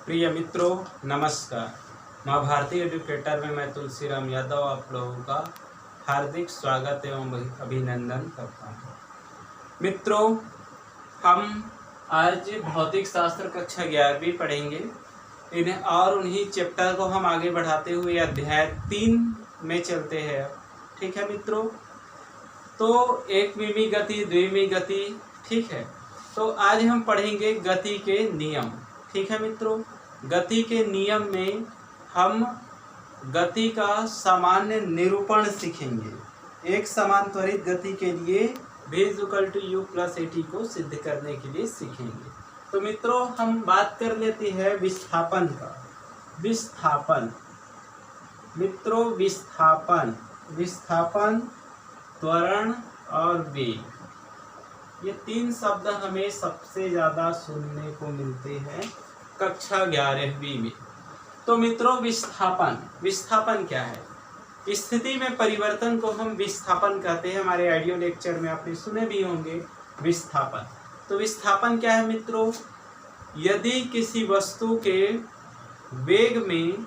प्रिय मित्रों, नमस्कार। माँ भारती एजुकेटर में मैं तुलसीराम यादव आप लोगों का हार्दिक स्वागत एवं अभिनंदन करता हूँ। मित्रों, हम आज भौतिक शास्त्र कक्षा 11वीं पढ़ेंगे इन्हें और उन्हीं चैप्टर को हम आगे बढ़ाते हुए अध्याय 3 में चलते हैं। ठीक है मित्रों, तो एकविमीय गति, द्विमीय गति, ठीक है। तो आज हम पढ़ेंगे गति के नियम। ठीक है मित्रों, गति के नियम में हम गति का सामान्य निरूपण सीखेंगे। एक समान त्वरित गति के लिए v = u + at को सिद्ध करने के लिए सीखेंगे। तो मित्रों, हम बात कर लेते हैं विस्थापन का। विस्थापन मित्रों, विस्थापन, त्वरण और वेग, ये 3 शब्द हमें सबसे ज़्यादा सुनने को मिलते हैं कक्षा 11वीं में। तो मित्रों, विस्थापन क्या है? स्थिति में परिवर्तन को हम विस्थापन कहते हैं। हमारे ऑडियो लेक्चर में आपने सुने भी होंगे विस्थापन। तो विस्थापन क्या है मित्रों? यदि किसी वस्तु के वेग में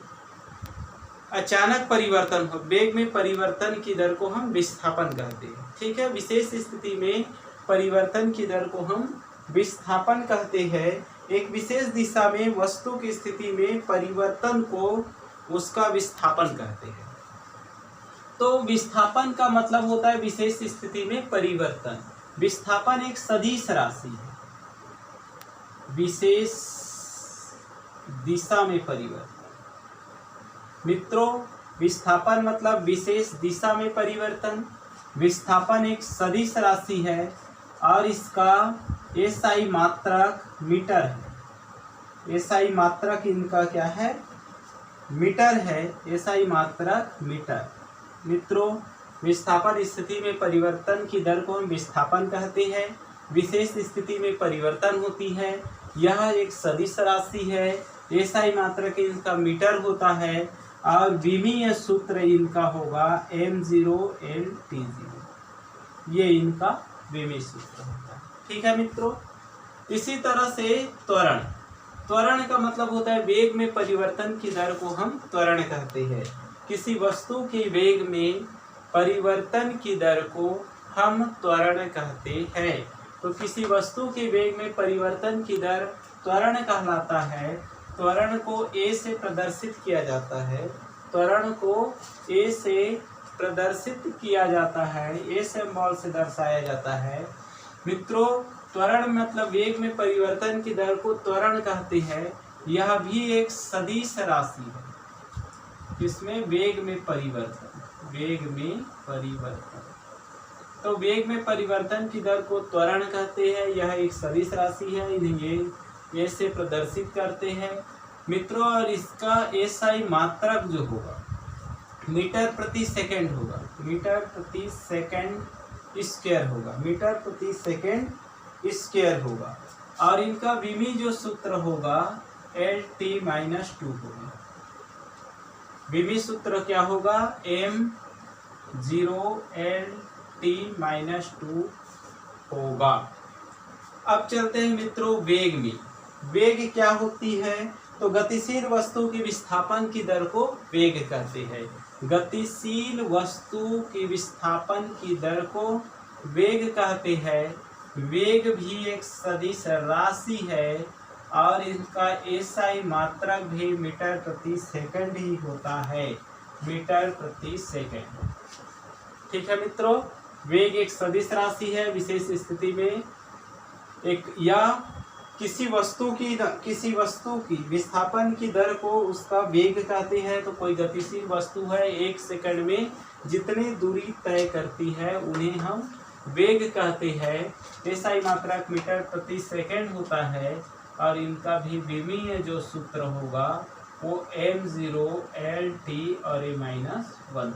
अचानक परिवर्तन हो, वेग में परिवर्तन की दर को हम विस्थापन कहते हैं। ठीक है, विशेष स्थिति में परिवर्तन की दर को हम विस्थापन कहते हैं। एक विशेष दिशा में वस्तु की स्थिति में परिवर्तन को उसका विस्थापन कहते हैं। तो विस्थापन का मतलब होता है विशेष स्थिति में परिवर्तन। विस्थापन एक सदिश राशि है। विशेष दिशा में परिवर्तन। मित्रों, विस्थापन मतलब विशेष दिशा में परिवर्तन। विस्थापन एक सदिश राशि है और इसका एसआई मात्रक मीटर है। एसआई मात्रक इनका क्या है? मीटर है। एसआई मात्रक मीटर। मित्रों, विस्थापन स्थिति में परिवर्तन की दर को हम विस्थापन कहते हैं। विशेष स्थिति में परिवर्तन होती है। यह एक सदिश राशि है। एसआई मात्रक इनका मीटर होता है और विमीय सूत्र इनका होगा m0L/T0। ये इनका विमीय सूत्र होता है। ठीक है मित्रों, इसी तरह से त्वरण का मतलब होता है वेग में परिवर्तन की दर को हम त्वरण कहते हैं। किसी वस्तु के वेग में परिवर्तन की दर को हम त्वरण कहते हैं। तो किसी वस्तु के वेग में परिवर्तन की दर त्वरण कहलाता है। त्वरण को a से प्रदर्शित किया जाता है। त्वरण को a से प्रदर्शित किया जाता है, a सिंबल से दर्शाया जाता है। मित्रों, त्वरण मतलब वेग में परिवर्तन की दर को त्वरण कहते हैं। यह भी एक सदिश राशि है। इसमें वेग में परिवर्तन। तो वेग में परिवर्तन की दर को त्वरण कहते हैं। यह एक सदिश राशि है। इन्हें ये से प्रदर्शित करते हैं मित्रों। और इसका एसआई मात्रक जो होगा मीटर प्रति सेकंड होगा। मीटर प्रति सेकंड स्क्वायर होगा। और इनका विमीय जो सूत्र होगा L/T-2 होगा। विमीय सूत्र क्या होगा? m0L/T-2 होगा। अब चलते हैं मित्रों वेग में। वेग क्या होती है? तो गतिशील वस्तु की विस्थापन की दर को वेग कहते हैं। गतिशील वस्तु की विस्थापन की दर को वेग कहते हैं। वेग भी एक सदिश राशि है और इनका एसआई मात्रक भी मीटर प्रति सेकंड ही होता है। मीटर प्रति सेकंड। ठीक है मित्रों, वेग एक सदिश राशि है। विशेष स्थिति में किसी वस्तु की विस्थापन की दर को उसका वेग कहते हैं। तो कोई गतिशील वस्तु है, 1 सेकंड में जितनी दूरी तय करती है उन्हें हम वेग कहते हैं। एसआई मात्रक मीटर प्रति सेकंड होता है और इनका भी विमीय जो सूत्र होगा वो m0L/T और a-1।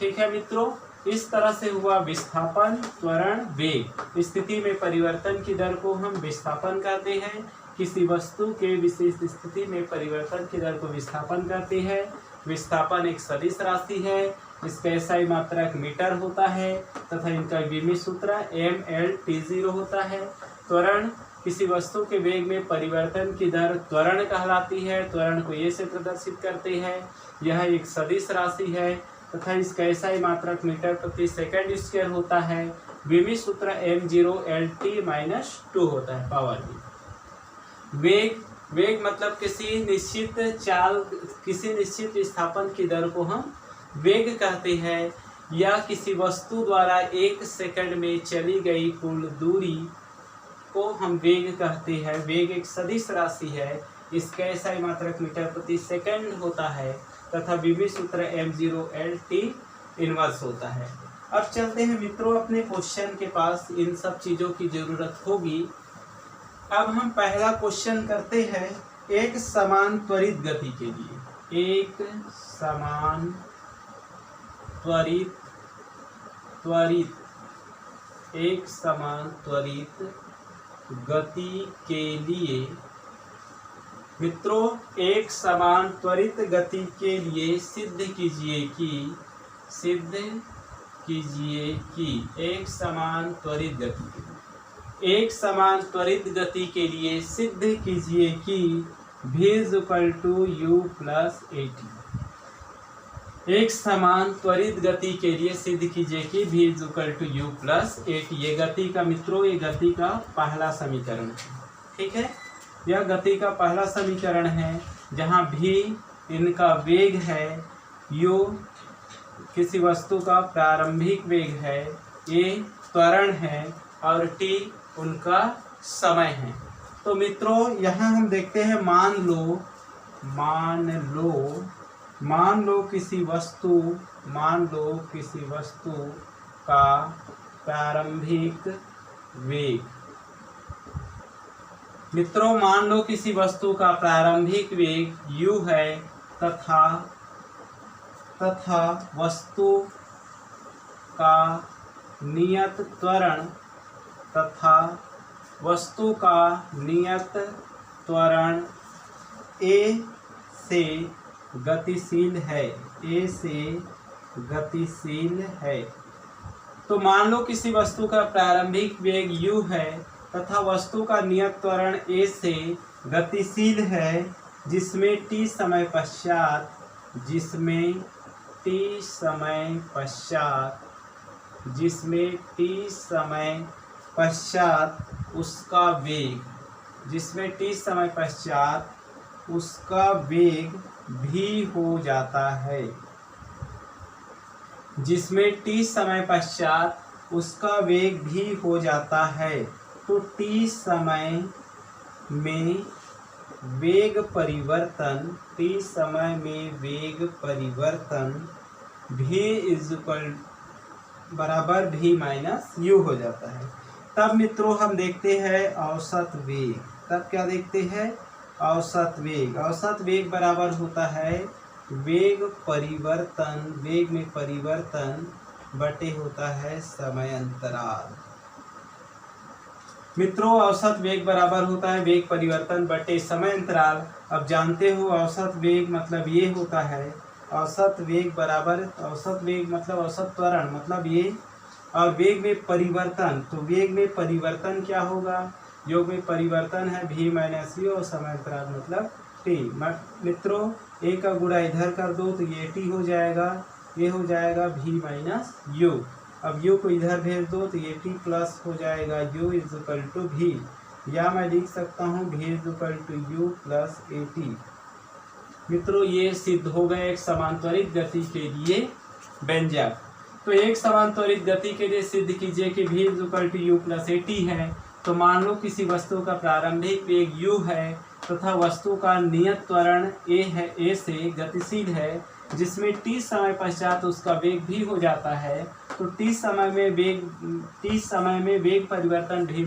ठीक है मित्रों, इस तरह से हुआ विस्थापन, त्वरण, वेग। स्थिति में परिवर्तन की दर को हम विस्थापन कहते हैं। किसी वस्तु के विशेष स्थिति में परिवर्तन की दर को विस्थापन कहते हैं। विस्थापन एक सदिश राशि है। इसका एसआई मात्रक मीटर होता है तथा इनका विमीय सूत्र m/L/T0 होता है। त्वरण किसी वस्तु के वेग में परिवर्तन की दर त्वरण कहलाती है। त्वरण को ये से प्रदर्शित करते हैं। यह एक सदिश राशि है तथा इसका SI मात्रक मीटर प्रति सेकंड स्क्वायर होता है। विमी सूत्र m0LT-2 होता है पावर की। वेग मतलब किसी निश्चित विस्थापन की दर को हम वेग कहते हैं, या किसी वस्तु द्वारा 1 सेकंड में चली गई कुल दूरी को हम वेग कहते हैं। वेग एक सदिश राशि है, इसका SI मात्रक मीटर प्रति सेकंड होता है तथा विमी सूत्र m0LT इनवर्स होता है। अब चलते हैं मित्रों अपने क्वेश्चन के पास। इन सब चीज़ों की जरूरत होगी। अब हम पहला क्वेश्चन करते हैं। एक समान त्वरित गति के लिए, एक समान त्वरित गति के लिए मित्रों, एक समान त्वरित गति के लिए सिद्ध कीजिए कि एक समान त्वरित गति के लिए सिद्ध कीजिए कि v = u+at। एक समान त्वरित गति के लिए सिद्ध कीजिए कि v = u+at। ये गति का मित्रों, ये गति का पहला समीकरण है। ठीक है, यह गति का पहला समीकरण है, जहाँ v इनका वेग है, u किसी वस्तु का प्रारंभिक वेग है, a त्वरण है और t उनका समय है। तो मित्रों यहाँ हम देखते हैं, मान लो किसी वस्तु का प्रारंभिक वेग। मित्रों मान लो किसी वस्तु का प्रारंभिक वेग u है तथा वस्तु का नियत त्वरण a से गतिशील है। तो मान लो किसी वस्तु का प्रारंभिक वेग u है तथा वस्तु का नियत त्वरण a से गतिशील है, जिसमें t समय पश्चात उसका वेग भी हो जाता है। तो t समय में वेग परिवर्तन v = v - u हो जाता है। तब मित्रों हम देखते हैं औसत वेग। तब क्या देखते हैं? औसत वेग बराबर होता है वेग में परिवर्तन बटे होता है समय अंतराल। मित्रों औसत वेग बराबर होता है वेग परिवर्तन बटे समय अंतराल। अब जानते हो औसत वेग मतलब ये होता है, औसत वेग मतलब औसत त्वरण मतलब ये, और वेग में परिवर्तन, तो वेग में परिवर्तन क्या होगा? योग में परिवर्तन है v - u और समय अंतराल मतलब t। मित्रों a का गुणा इधर कर दो तो ये t हो जाएगा, ये हो जाएगा v - u। अब u को इधर भेज दो तो ये t प्लस हो जाएगा u = v, या मैं लिख सकता हूँ v = u+at। मित्रों ये सिद्ध हो गए एक समान त्वरित गति के लिए व्यंजक। तो एक समान त्वरित गति के लिए सिद्ध कीजिए कि v = u+at है। तो मान लो किसी वस्तु का प्रारंभिक वेग u है तथा वस्तु का नियत त्वरण a से गतिशील है, जिसमें t समय पश्चात उसका वेग भी हो जाता है। तो t समय में वेग परिवर्तन v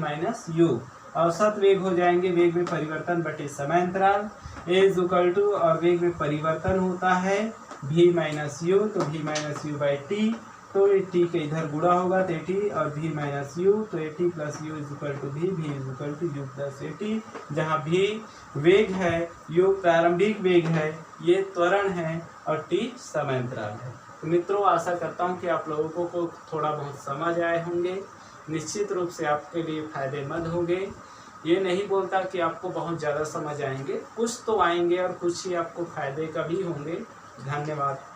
- u, औसत वेग हो जाएंगे वेग में परिवर्तन बटे समय अंतराल a और वेग में परिवर्तन होता है v - u, तो v - u/t, तो t के इधर गुणा होगा तो t और v - u, तो at + u = v u+at, जहाँ v वेग है, u प्रारंभिक वेग है, ये त्वरण है और t समय अंतराल है। तो मित्रों आशा करता हूँ कि आप लोगों को थोड़ा बहुत समझ आए होंगे, निश्चित रूप से आपके लिए फायदेमंद होंगे। ये नहीं बोलता कि आपको बहुत ज़्यादा समझ आएंगे, कुछ तो आएंगे और कुछ ही आपको फायदे का भी होंगे। धन्यवाद।